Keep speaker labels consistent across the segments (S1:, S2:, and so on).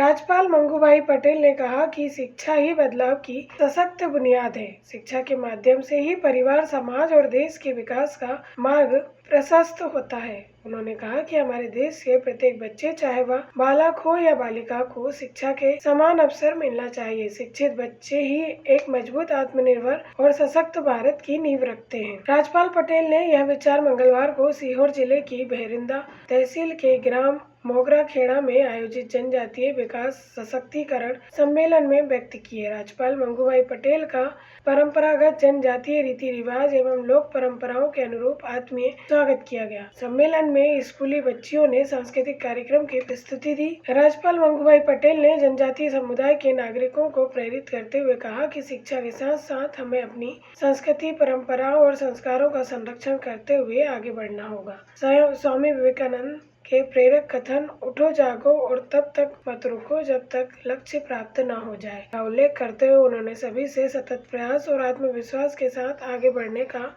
S1: राज्यपाल मंगूभाई पटेल ने कहा कि शिक्षा ही बदलाव की सशक्त बुनियाद है। शिक्षा के माध्यम से ही परिवार, समाज और देश के विकास का मार्ग प्रशस्त होता है। उन्होंने कहा कि हमारे देश के प्रत्येक बच्चे, चाहे वह बालक हो या बालिका को, शिक्षा के समान अवसर मिलना चाहिए। शिक्षित बच्चे ही एक मजबूत, आत्मनिर्भर और सशक्त भारत की नींव रखते हैं। राज्यपाल पटेल ने यह विचार मंगलवार को सीहोर जिले की भेरिंदा तहसील के ग्राम मोगरा खेड़ा में आयोजित जनजातीय विकास सशक्तिकरण सम्मेलन में व्यक्त किए। राज्यपाल मंगूभाई पटेल का परंपरागत जनजातीय रीति रिवाज एवं लोक परंपराओं के अनुरूप आत्मीय स्वागत किया गया। सम्मेलन में स्कूली बच्चियों ने सांस्कृतिक कार्यक्रम की प्रस्तुति दी। राज्यपाल मंगूभाई पटेल ने जनजातीय समुदाय के नागरिकों को प्रेरित करते हुए कहा कि शिक्षा के साथ साथ हमें अपनी संस्कृति, परंपराओं और संस्कारों का संरक्षण करते हुए आगे बढ़ना होगा। स्वामी विवेकानंद के प्रेरक कथन "उठो जागो और तब तक मत रुको जब तक लक्ष्य प्राप्त न हो जाए" का उल्लेख करते हुए उन्होंने सभी से सतत प्रयास और आत्मविश्वास के साथ आगे बढ़ने का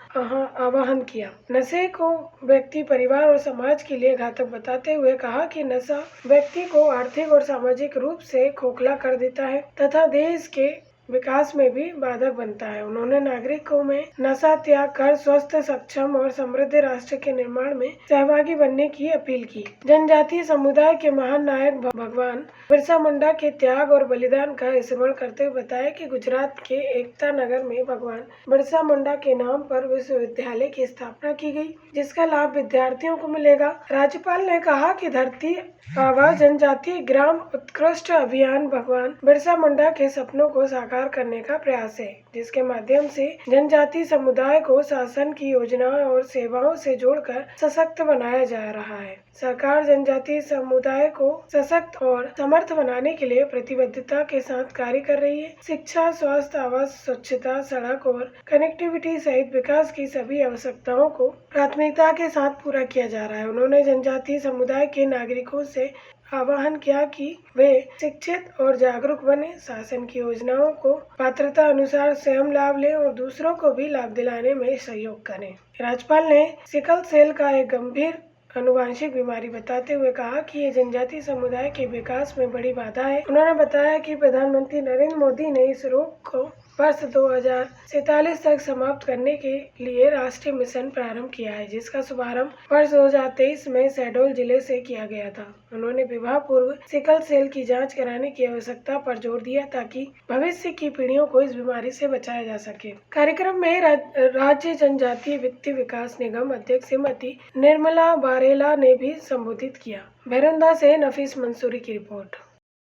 S1: आह्वान किया। नशे को व्यक्ति, परिवार और समाज के लिए घातक बताते हुए कहा कि नशा व्यक्ति को आर्थिक और सामाजिक रूप से खोखला कर देता है तथा देश के विकास में भी बाधक बनता है। उन्होंने नागरिकों में नशा त्याग कर स्वस्थ, सक्षम और समृद्ध राष्ट्र के निर्माण में सहभागी बनने की अपील की। जनजातीय समुदाय के महान नायक भगवान बिरसा मुंडा के त्याग और बलिदान का स्मरण करते हुए बताया कि गुजरात के एकता नगर में भगवान बिरसा मुंडा के नाम पर विश्वविद्यालय की स्थापना की गई, जिसका लाभ विद्यार्थियों को मिलेगा। राज्यपाल ने कहा कि धरती आबा जनजातीय ग्राम उत्कृष्ट अभियान भगवान बिरसा मुंडा के सपनों को साकार करने का प्रयास है, जिसके माध्यम से जनजातीय समुदाय को शासन की योजनाओं और सेवाओं से जोड़कर सशक्त बनाया जा रहा है। सरकार जनजातीय समुदाय को सशक्त और समर्थ बनाने के लिए प्रतिबद्धता के साथ कार्य कर रही है। शिक्षा, स्वास्थ्य, आवास, स्वच्छता, सड़क और कनेक्टिविटी सहित विकास की सभी आवश्यकताओं को प्राथमिकता के साथ पूरा किया जा रहा है। उन्होंने जनजातीय समुदाय के नागरिकों से आह्वान किया कि वे शिक्षित और जागरूक बने, शासन की योजनाओं को पात्रता अनुसार स्वयं लाभ लें और दूसरों को भी लाभ दिलाने में सहयोग करें। राज्यपाल ने सिकल सेल का एक गंभीर आनुवंशिक बीमारी बताते हुए कहा कि ये जनजातीय समुदाय के विकास में बड़ी बाधा है। उन्होंने बताया कि प्रधानमंत्री नरेंद्र मोदी ने इस रोग को वर्ष 2047 तक समाप्त करने के लिए राष्ट्रीय मिशन प्रारंभ किया है, जिसका शुभारंभ वर्ष 2023 में शहडोल जिले से किया गया था। उन्होंने विवाह पूर्व सिकल सेल की जांच कराने की आवश्यकता पर जोर दिया ताकि भविष्य की पीढ़ियों को इस बीमारी से बचाया जा सके। कार्यक्रम में राज्य जनजातीय वित्तीय विकास निगम अध्यक्ष श्रीमती निर्मला बारेला ने भी संबोधित किया। भेरिंदा से नफीस मंसूरी की रिपोर्ट।